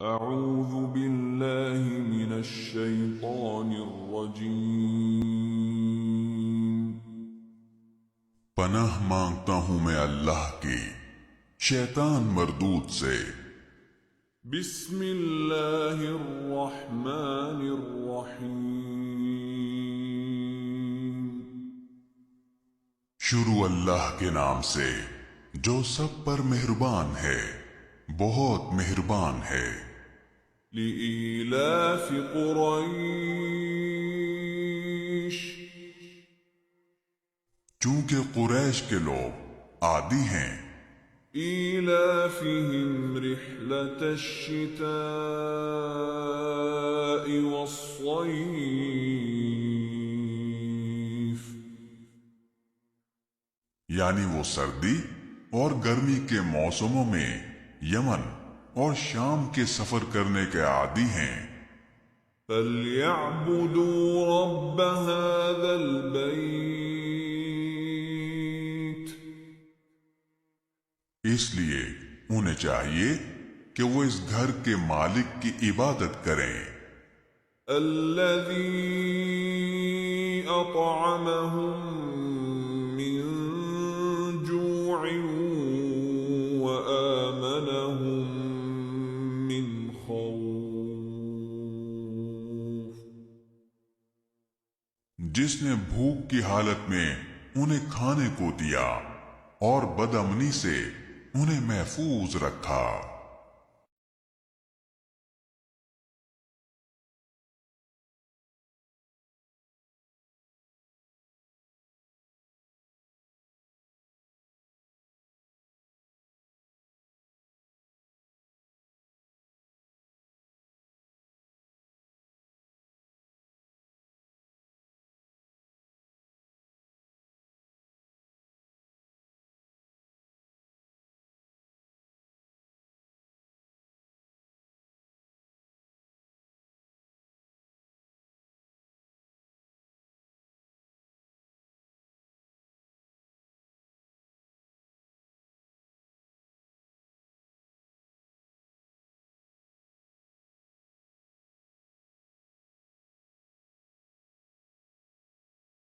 أعوذ بالله من الشيطان الرجيم پناہ مانگتا ہوں میں اللہ کی شیطان مردود سے۔ بسم اللہ الرحمن الرحیم شروع اللہ کے نام سے جو سب پر مہربان ہے، بہت مہربان ہے۔ لإيلاف قریش چونکہ قریش کے لوگ عادی ہیں، إيلافهم رحلة الشتاء والصيف یعنی وہ سردی اور گرمی کے موسموں میں یمن اور شام کے سفر کرنے کے عادی ہیں۔ فَلْيَعْبُدُوا رَبَّ هَذَا الْبَيْتِ اس لیے انہیں چاہیے کہ وہ اس گھر کے مالک کی عبادت کریں، الَّذِي أَطْعَمَهُم مِّن جُوعٍ وَآمَنَهُم مِّنْ خَوْفٍ جس نے بھوک کی حالت میں انہیں کھانے کو دیا اور بد امنی سے انہیں محفوظ رکھا۔